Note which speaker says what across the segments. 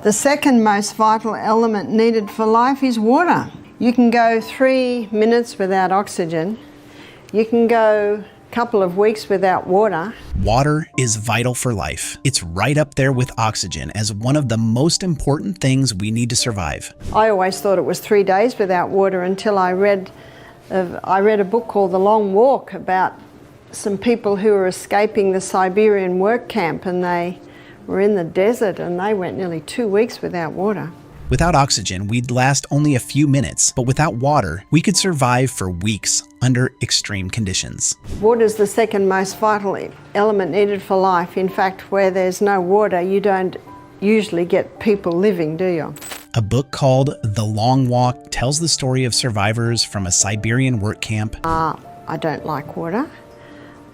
Speaker 1: The second most vital element needed for life is water. You can go 3 minutes without oxygen. You can go a couple of weeks without water.
Speaker 2: Water is vital for life. It's right up there with oxygen as one of the most important things we need to survive.
Speaker 1: I always thought it was 3 days without water until I read a book called The Long Walk about some people who were escaping the Siberian work camp, and they were in the desert and they went nearly 2 weeks without water.
Speaker 2: Without oxygen, we'd last only a few minutes, but without water, we could survive for weeks under extreme conditions.
Speaker 1: Water is the second most vital element needed for life. In fact, where there's no water, you don't usually get people living, do you?
Speaker 2: A book called The Long Walk tells the story of survivors from a Siberian work camp.
Speaker 1: I don't like water.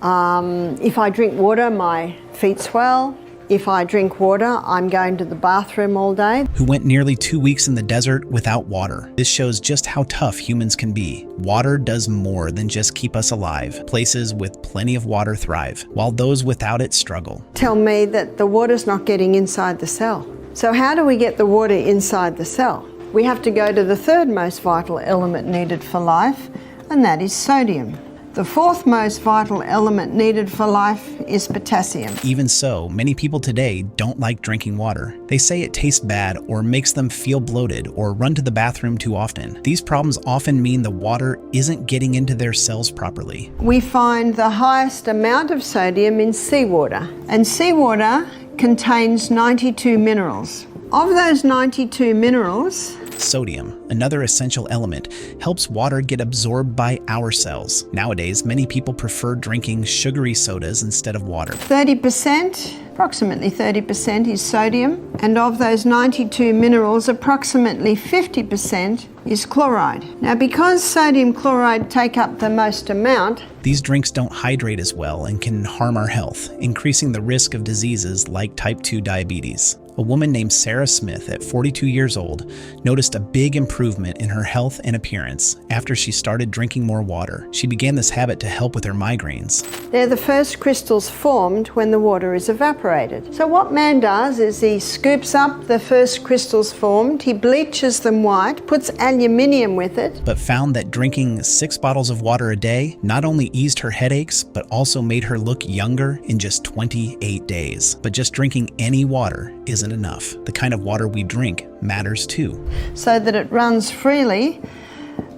Speaker 1: If I drink water, my feet swell. If I drink water, I'm going to the bathroom all day.
Speaker 2: Who went nearly 2 weeks in the desert without water. This shows just how tough humans can be. Water does more than just keep us alive. Places with plenty of water thrive, while those without it struggle.
Speaker 1: Tell me that the water's not getting inside the cell. So how do we get the water inside the cell? We have to go to the third most vital element needed for life, and that is sodium. The fourth most vital element needed for life is potassium.
Speaker 2: Even so, many people today don't like drinking water. They say it tastes bad or makes them feel bloated or run to the bathroom too often. These problems often mean the water isn't getting into their cells properly.
Speaker 1: We find the highest amount of sodium in seawater, and seawater contains 92 minerals. Of those 92 minerals,
Speaker 2: sodium, another essential element, helps water get absorbed by our cells. Nowadays, many people prefer drinking sugary sodas instead of water.
Speaker 1: Approximately 30% is sodium, and of those 92 minerals, approximately 50% is chloride. Now, because sodium chloride take up the most amount,
Speaker 2: these drinks don't hydrate as well and can harm our health, increasing the risk of diseases like type 2 diabetes. A woman named Sarah Smith, at 42 years old, noticed a big improvement in her health and appearance after she started drinking more water. She began this habit to help with her migraines.
Speaker 1: They're the first crystals formed when the water is evaporated. So what man does is he scoops up the first crystals formed, he bleaches them white, puts aluminium with it.
Speaker 2: But found that drinking 6 bottles of water a day not only eased her headaches, but also made her look younger in just 28 days. But just drinking any water isn't enough. The kind of water we drink matters too.
Speaker 1: So that it runs freely.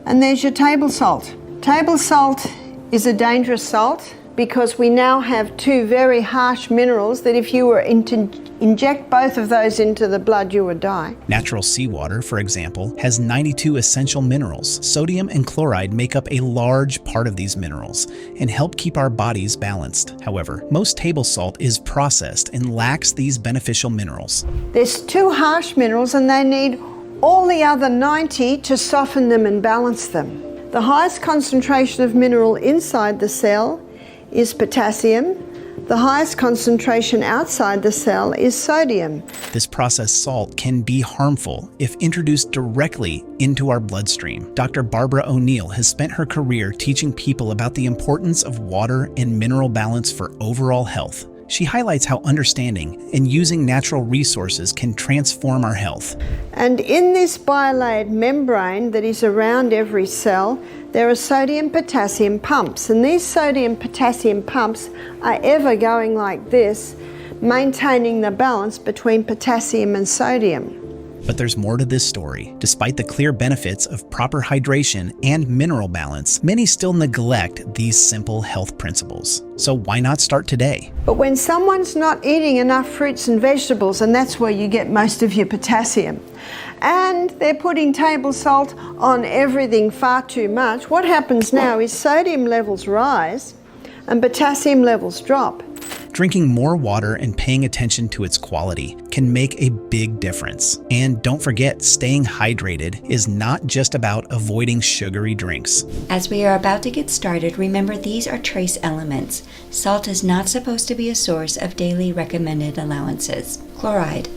Speaker 1: And there's your table salt. Table salt is a dangerous salt because we now have 2 very harsh minerals that if you were to inject both of those into the blood, you would die.
Speaker 2: Natural seawater, for example, has 92 essential minerals. Sodium and chloride make up a large part of these minerals and help keep our bodies balanced. However, most table salt is processed and lacks these beneficial minerals.
Speaker 1: There's 2 harsh minerals and they need all the other 90 to soften them and balance them. The highest concentration of mineral inside the cell is potassium. The highest concentration outside the cell is sodium.
Speaker 2: This processed salt can be harmful if introduced directly into our bloodstream. Dr. Barbara O'Neill has spent her career teaching people about the importance of water and mineral balance for overall health. She highlights how understanding and using natural resources can transform our health.
Speaker 1: And in this bilayered membrane that is around every cell, there are sodium-potassium pumps. And these sodium-potassium pumps are ever going like this, maintaining the balance between potassium and sodium.
Speaker 2: But there's more to this story. Despite the clear benefits of proper hydration and mineral balance, many still neglect these simple health principles. So why not start today?
Speaker 1: But when someone's not eating enough fruits and vegetables, and that's where you get most of your potassium, and they're putting table salt on everything far too much, what happens now is sodium levels rise and potassium levels drop.
Speaker 2: Drinking more water and paying attention to its quality can make a big difference. And don't forget, staying hydrated is not just about avoiding sugary drinks.
Speaker 3: As we are about to get started, remember these are trace elements. Salt is not supposed to be a source of daily recommended allowances. Chloride.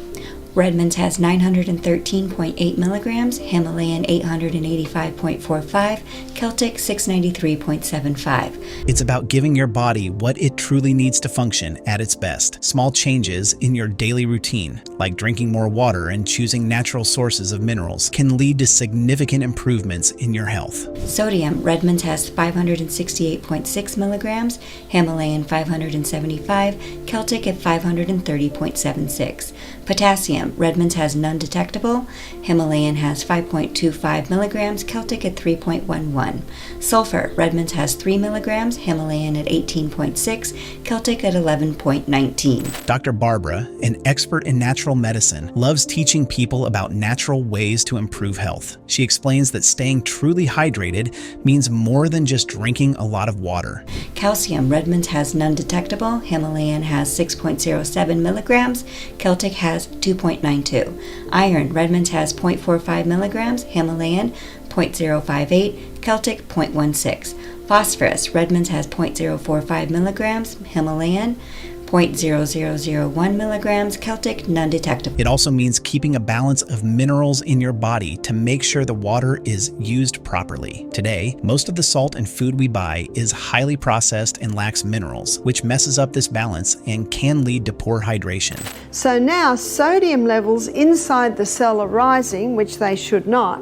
Speaker 3: Redmond's has 913.8 milligrams, Himalayan 885.45, Celtic 693.75.
Speaker 2: It's about giving your body what it truly needs to function at its best. Small changes in your daily routine, like drinking more water and choosing natural sources of minerals, can lead to significant improvements in your health.
Speaker 3: Sodium, Redmond's has 568.6 milligrams, Himalayan 575, Celtic at 530.76. Potassium, Redmond's has none detectable, Himalayan has 5.25 milligrams, Celtic at 3.11. Sulfur, Redmond's has 3 milligrams, Himalayan at 18.6, Celtic at 11.19.
Speaker 2: Dr. Barbara, an expert in natural medicine, loves teaching people about natural ways to improve health. She explains that staying truly hydrated means more than just drinking a lot of water.
Speaker 3: Calcium, Redmond's has none detectable, Himalayan has 6.07 milligrams, Celtic has 2.92. Iron, Redmond's has 0.45 milligrams, Himalayan 0.058, Celtic 0.16. Phosphorus, Redmond's has 0.045 milligrams, Himalayan 0.0001 milligrams, Celtic none detectable.
Speaker 2: It also means keeping a balance of minerals in your body to make sure the water is used properly. Today, most of the salt and food we buy is highly processed and lacks minerals, which messes up this balance and can lead to poor hydration.
Speaker 1: So now sodium levels inside the cell are rising, which they should not,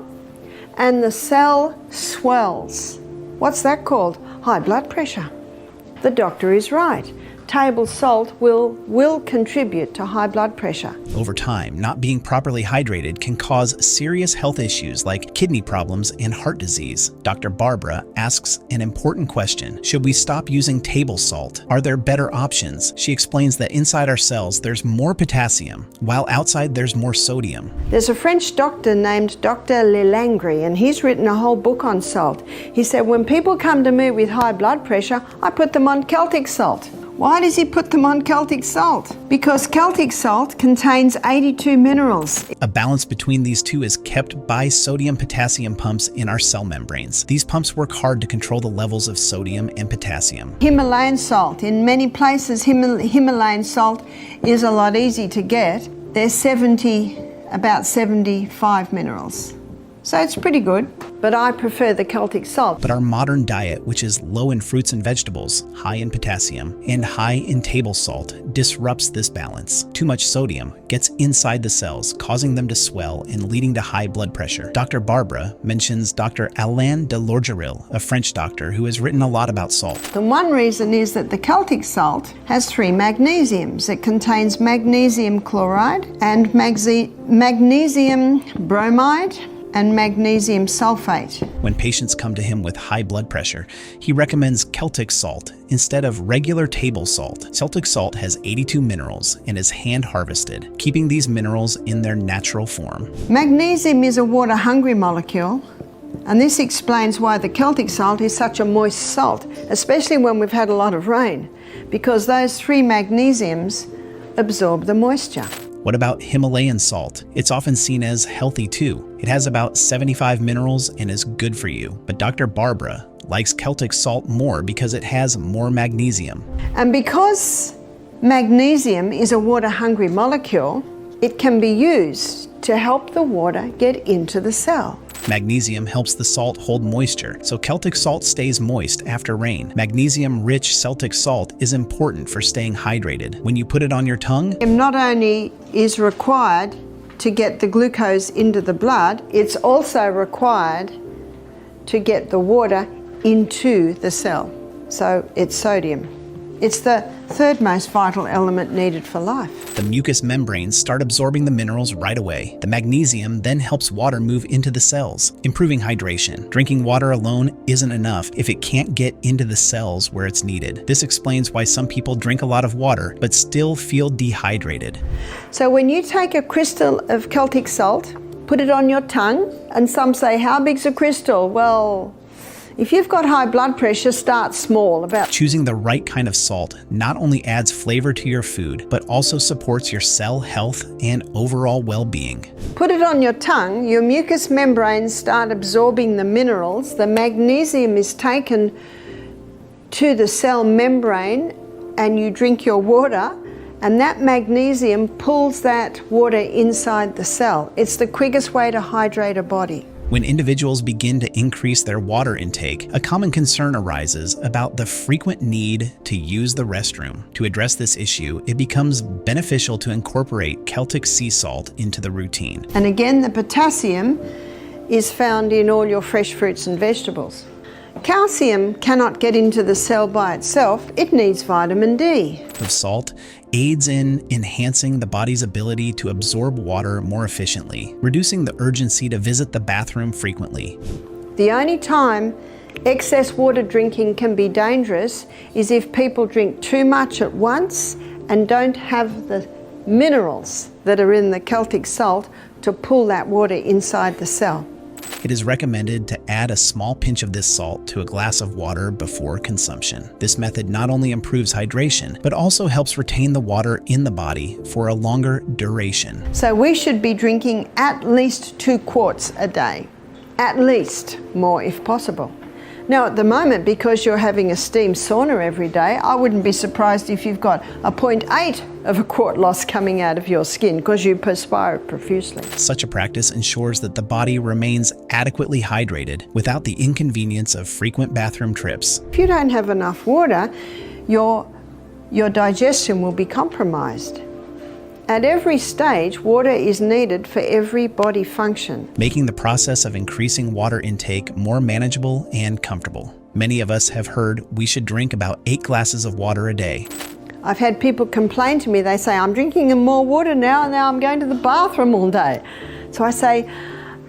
Speaker 1: and the cell swells. What's that called? High blood pressure. The doctor is right. Table salt will contribute to high blood pressure.
Speaker 2: Over time, not being properly hydrated can cause serious health issues like kidney problems and heart disease. Dr. Barbara asks an important question. Should we stop using table salt? Are there better options? She explains that inside our cells there's more potassium, while outside there's more sodium.
Speaker 1: There's a French doctor named Dr. Lelangri, and he's written a whole book on salt. He said, when people come to me with high blood pressure, I put them on Celtic salt. Why does he put them on Celtic salt? Because Celtic salt contains 82 minerals.
Speaker 2: A balance between these two is kept by sodium-potassium pumps in our cell membranes. These pumps work hard to control the levels of sodium and potassium.
Speaker 1: Himalayan salt. In many places, Himalayan salt is a lot easier to get. There's about 75 minerals. So it's pretty good, but I prefer the Celtic salt.
Speaker 2: But our modern diet, which is low in fruits and vegetables, high in potassium, and high in table salt, disrupts this balance. Too much sodium gets inside the cells, causing them to swell and leading to high blood pressure. Dr. Barbara mentions Dr. Alain de Lorgeril, a French doctor who has written a lot about salt.
Speaker 1: The one reason is that the Celtic salt has 3 magnesiums. It contains magnesium chloride and magnesium bromide and magnesium sulfate.
Speaker 2: When patients come to him with high blood pressure, he recommends Celtic salt instead of regular table salt. Celtic salt has 82 minerals and is hand harvested, keeping these minerals in their natural form.
Speaker 1: Magnesium is a water-hungry molecule, and this explains why the Celtic salt is such a moist salt, especially when we've had a lot of rain, because those 3 magnesiums absorb the moisture.
Speaker 2: What about Himalayan salt? It's often seen as healthy too. It has about 75 minerals and is good for you. But Dr. Barbara likes Celtic salt more because it has more magnesium.
Speaker 1: And because magnesium is a water-hungry molecule, it can be used to help the water get into the cell.
Speaker 2: Magnesium helps the salt hold moisture, so Celtic salt stays moist after rain. Magnesium-rich Celtic salt is important for staying hydrated. When you put it on your tongue,
Speaker 1: It not only is required to get the glucose into the blood, it's also required to get the water into the cell. So it's sodium. It's the third most vital element needed for life.
Speaker 2: the mucous membranes start absorbing the minerals right away. The magnesium then helps water move into the cells, improving hydration. Drinking water alone isn't enough if it can't get into the cells where it's needed. This explains why some people drink a lot of water but still feel dehydrated.
Speaker 1: So when you take a crystal of Celtic salt, put it on your tongue, and some say, how big's a crystal? Well, if you've got high blood pressure, start small.
Speaker 2: Choosing the right kind of salt not only adds flavor to your food, but also supports your cell health and overall well-being.
Speaker 1: Put it on your tongue, your mucous membranes start absorbing the minerals, the magnesium is taken to the cell membrane, and you drink your water, And that magnesium pulls that water inside the cell. It's the quickest way to hydrate a body.
Speaker 2: When individuals begin to increase their water intake, a common concern arises about the frequent need to use the restroom. To address this issue, it becomes beneficial to incorporate Celtic sea salt into the routine.
Speaker 1: And again, the potassium is found in all your fresh fruits and vegetables. Calcium cannot get into the cell by itself. It needs vitamin D.
Speaker 2: Of salt aids in enhancing the body's ability to absorb water more efficiently, reducing the urgency to visit the bathroom frequently.
Speaker 1: The only time excess water drinking can be dangerous is if people drink too much at once and don't have the minerals that are in the Celtic salt to pull that water inside the cell.
Speaker 2: It is recommended to add a small pinch of this salt to a glass of water before consumption. This method not only improves hydration, but also helps retain the water in the body for a longer duration.
Speaker 1: So we should be drinking at least 2 quarts a day. At least, more if possible. Now at the moment, because you're having a steam sauna every day, I wouldn't be surprised if you've got a 0.8 of a quart loss coming out of your skin because you perspire profusely.
Speaker 2: Such a practice ensures that the body remains adequately hydrated without the inconvenience of frequent bathroom trips.
Speaker 1: If you don't have enough water, your digestion will be compromised. At every stage, water is needed for every body function.
Speaker 2: Making the process of increasing water intake more manageable and comfortable. Many of us have heard we should drink about 8 glasses of water a day.
Speaker 1: I've had people complain to me, they say, I'm drinking more water now and now I'm going to the bathroom all day. So I say,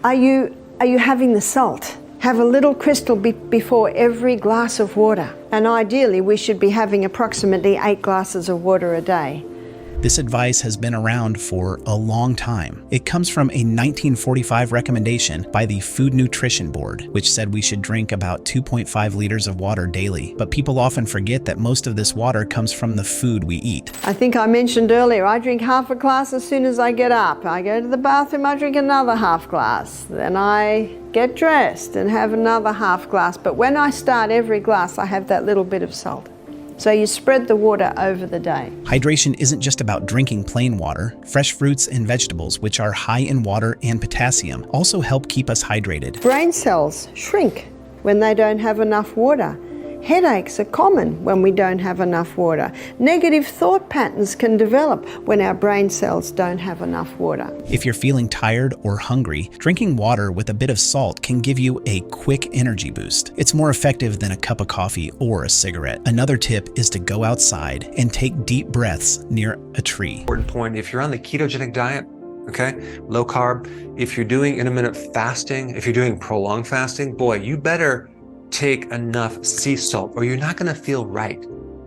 Speaker 1: are you having the salt? Have a little crystal before every glass of water. And ideally, we should be having approximately 8 glasses of water a day.
Speaker 2: This advice has been around for a long time. It comes from a 1945 recommendation by the Food Nutrition Board, which said we should drink about 2.5 liters of water daily. But people often forget that most of this water comes from the food we eat.
Speaker 1: I think I mentioned earlier, I drink half a glass as soon as I get up. I go to the bathroom, I drink another half glass. Then I get dressed and have another half glass. But when I start every glass, I have that little bit of salt. So you spread the water over the day.
Speaker 2: Hydration isn't just about drinking plain water. Fresh fruits and vegetables, which are high in water and potassium, also help keep us hydrated.
Speaker 1: Brain cells shrink when they don't have enough water. Headaches are common when we don't have enough water. Negative thought patterns can develop when our brain cells don't have enough water.
Speaker 2: If you're feeling tired or hungry, drinking water with a bit of salt can give you a quick energy boost. It's more effective than a cup of coffee or a cigarette. Another tip is to go outside and take deep breaths near a tree.
Speaker 4: Important point, if you're on the ketogenic diet, okay, low carb, if you're doing intermittent fasting, if you're doing prolonged fasting, boy, you better take enough sea salt or you're not going to feel right.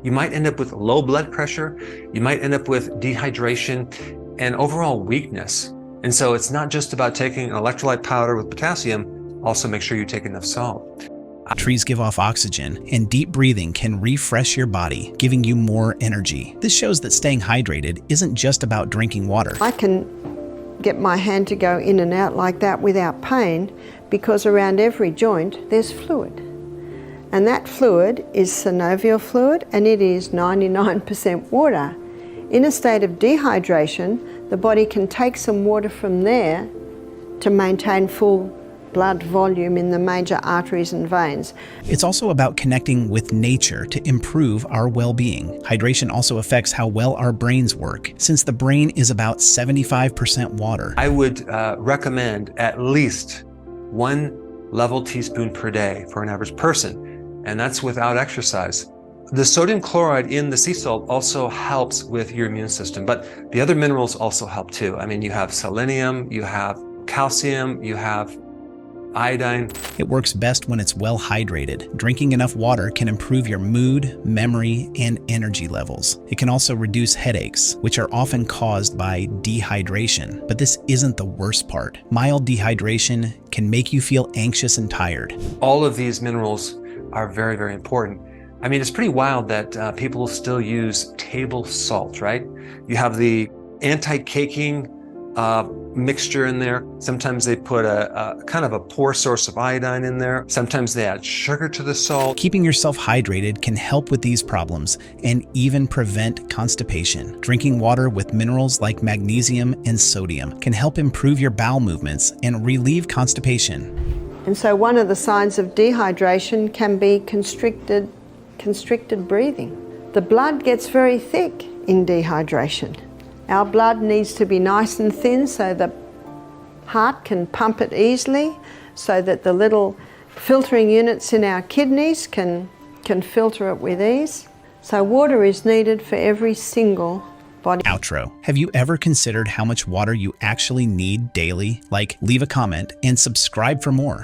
Speaker 4: You might end up with low blood pressure, you might end up with dehydration and overall weakness. And so it's not just about taking an electrolyte powder with potassium, also make sure you take enough salt.
Speaker 2: Trees give off oxygen, and deep breathing can refresh your body, giving you more energy. This shows that staying hydrated isn't just about drinking water.
Speaker 1: I can get my hand to go in and out like that without pain because around every joint there's fluid. And that fluid is synovial fluid and it is 99% water. In a state of dehydration, the body can take some water from there to maintain full blood volume in the major arteries and veins.
Speaker 2: It's also about connecting with nature to improve our well-being. Hydration also affects how well our brains work, since the brain is about 75% water.
Speaker 4: I would recommend at least 1 level teaspoon per day for an average person. And that's without exercise. The sodium chloride in the sea salt also helps with your immune system, but the other minerals also help too. I mean, you have selenium, you have calcium, you have iodine.
Speaker 2: It works best when it's well hydrated. Drinking enough water can improve your mood, memory, and energy levels. It can also reduce headaches, which are often caused by dehydration. But this isn't the worst part. Mild dehydration can make you feel anxious and tired.
Speaker 4: All of these minerals are very, very important. I mean, it's pretty wild that people still use table salt, right? You have the anti-caking mixture in there. Sometimes they put a kind of a poor source of iodine in there. Sometimes they add sugar to the salt.
Speaker 2: Keeping yourself hydrated can help with these problems and even prevent constipation. Drinking water with minerals like magnesium and sodium can help improve your bowel movements and relieve constipation.
Speaker 1: And so one of the signs of dehydration can be constricted breathing. The blood gets very thick in dehydration. Our blood needs to be nice and thin so the heart can pump it easily, so that the little filtering units in our kidneys can filter it with ease. So water is needed for every single body.
Speaker 2: Outro. Have you ever considered how much water you actually need daily? Like, leave a comment and subscribe for more.